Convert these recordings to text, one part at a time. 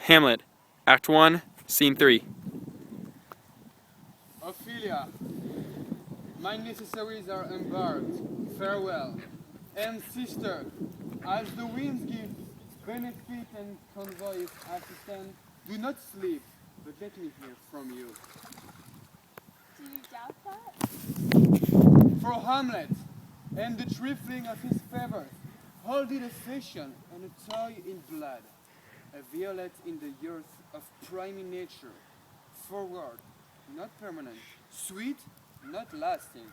Hamlet, Act 1, Scene 3. Ophelia, my necessaries are embarked. Farewell. And sister, as the winds give benefit and convoy its assistant, do not sleep, but let me hear from you. Do you doubt that? For Hamlet, and the trifling of his favors, hold it a fashion and a toy in blood, a violet in the earth of primy nature, forward, not permanent, sweet, not lasting,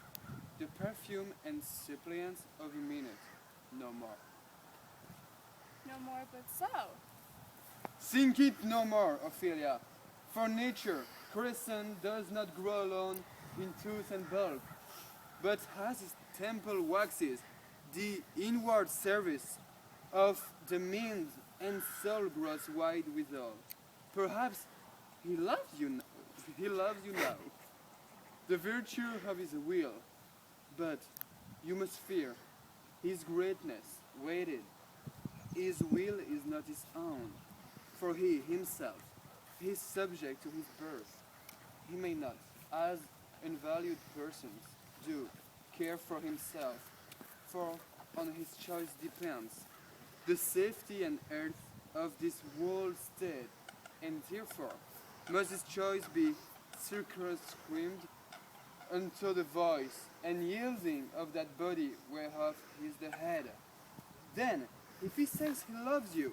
the perfume and suppliance of a minute, no more. No more but so. Think it no more, Ophelia, for nature, crescent does not grow alone in tooth and bulk, but as his temple waxes, the inward service of the means and soul grows wide withal. Perhaps he loves you now. He loves you now. The virtue of his will, but you must fear his greatness waited. His will is not his own, for he himself is subject to his birth. He may not, as unvalued persons do, care for himself, for on his choice depends the safety and health of this whole state, and therefore must his choice be circumscribed unto the voice and yielding of that body whereof he is the head. Then, if he says he loves you,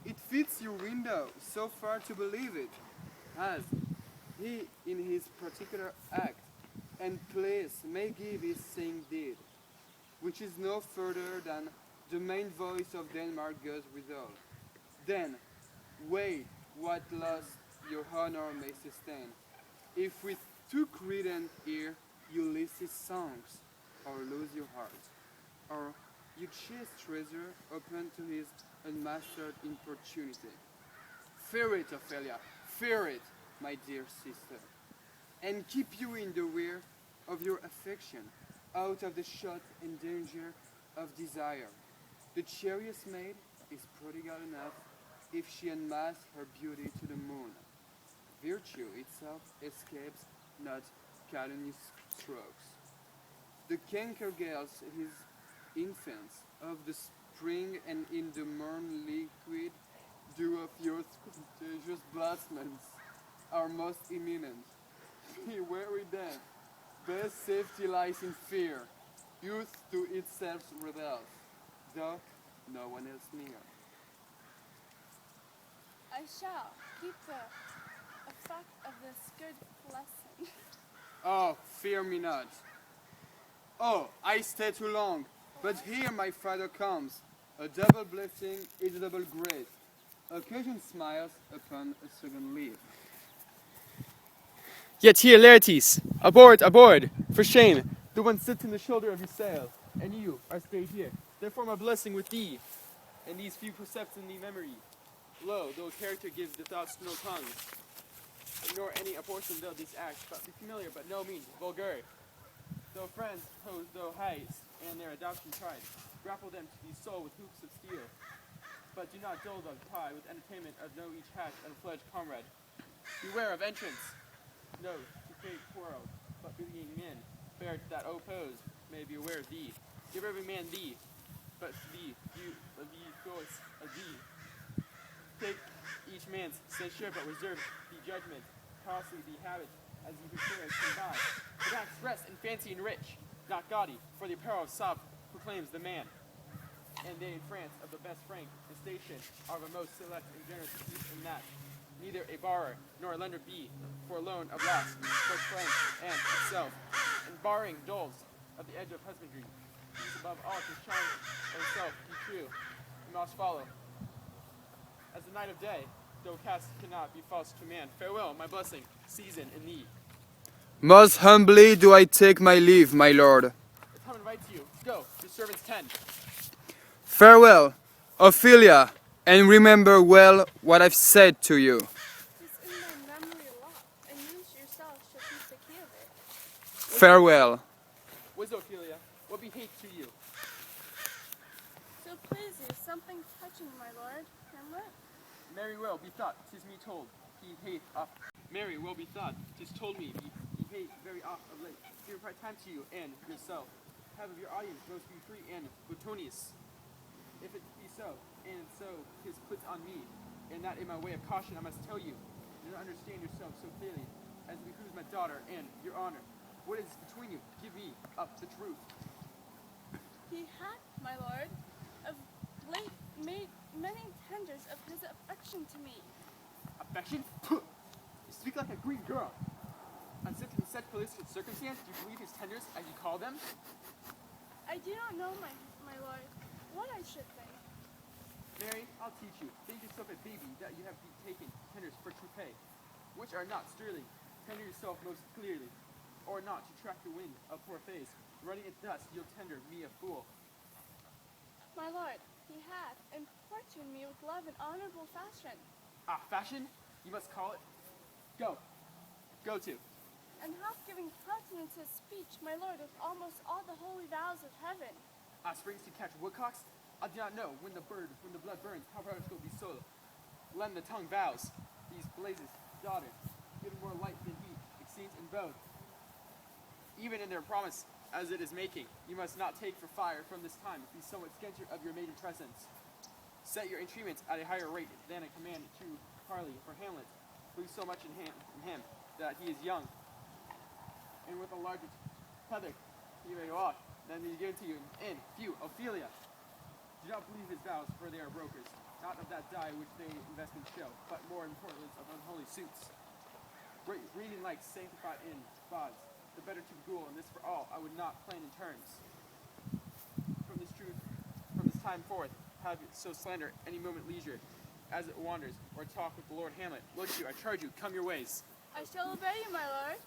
it fits your window so far to believe it, as he in his particular act and place may give his saying deed, which is no further than the main voice of Denmark goes withal. Then, wait what loss your honor may sustain, if with too credent ear you list his songs, or lose your heart, or you chase treasure open to his unmastered importunity. Fear it, Ophelia, fear it, my dear sister, and keep you in the rear of your affection, out of the shot and danger of desire. The chariot maid is prodigal enough if she unmasks her beauty to the moon. Virtue itself escapes not calumnious strokes. The canker gales his infants of the spring, and in the morn liquid dew of youth's contagious blastments are most imminent. Be wary then, best safety lies in fear. Youth to itself rebels, though no one else near. I shall keep the effect of this good lesson. Oh, fear me not. Oh, I stay too long, but here my father comes. A double blessing is a double grace. Occasion smiles upon a second leaf. Yet here, Laertes, aboard, aboard, for shame, the one sits in the shoulder of your sail, and you are stayed here. Therefore my blessing with thee, and these few precepts in thee memory. Lo, though character gives the thoughts no tongue, nor any apportion though these acts, but be familiar, but no means vulgar. Though friends pose though heights, and their adoption tried, grapple them to the soul with hoops of steel. But do not dull the tie with entertainment of know each hatch and fledged comrade. Beware of entrance. No, to fate quarrel, but being men, bear that oppose, may be aware of thee. Give every man thee, but to thee, you of thee choice of thee. Take each man's censure, but reserve the judgment, costly the habit, as you prefer as can buy. But not express in fancy and rich, not gaudy, for the apparel of soft proclaims the man. And they in France of the best rank and station are the most select and generous in that. Neither a borrower nor a lender be, for a loan of loss, for friend and itself, and barring doles of the edge of husbandry. These above all to shine of himself be true, and must follow. As the night of day, though cast cannot be false to man. Farewell, my blessing, season in thee. Most humbly do I take my leave, my lord. As Hamlet invites you, go, your servants tend. Farewell, Ophelia, and remember well what I've said to you. It's in my memory locked, and you yourself shall keep the key of it. Farewell. What is Ophelia? What be hate to you? So please you, something touching, my lord, Hamlet. Mary well bethought, 'tis me told, he hath oft. Mary well bethought, 'tis told me, he hath very oft of late. Give part time to you and yourself. Have of your audience most be free and boetonious. If it be so, and so 'tis put on me, and that in my way of caution I must tell you, do not understand yourself so clearly, as behooves my daughter and your honor. What is between you? Give me up the truth. He hath, my lord, of late made many tenders of his affection to me. Affection? Puh! You speak like a Greek girl. On such political circumstance, do you believe his tenders, as you call them? I do not know, my lord, what I should think. Mary, I'll teach you. Think yourself a baby that you have taken tenders for true pay, which are not sterling. Tender yourself most clearly, or not to track the wind of poor face. Running it thus, you'll tender me a fool. My lord, he hath importuned me with love and honorable fashion, Ah, fashion? You must call it. Go. Go to. and hath given countenance to his speech, my lord, with almost all the holy vows of heaven. Ah, springs to catch woodcocks? I do not know when the blood burns, how brothers will be so. Lend the tongue vows. These blazes, daughter, given more light than heat, exceeds in both. Even in their promise, as it is making, you must not take for fire from this time, be somewhat scantier of your maiden presence. Set your entreatments at a higher rate than a command to Harley for Hamlet. Believe so much in him that he is young, and with a larger tether he may walk than is given to you in few Ophelia. Do not believe his vows, for they are brokers, not of that dye which they investments show, but more importance of unholy suits. Breathing like sanctified in gods, the better to rule, and this for all I would not plan in terms. From this truth, from this time forth, have so slander any moment leisure, as it wanders, or talk with the Lord Hamlet. Look you, I charge you, come your ways. I shall obey you, my lord.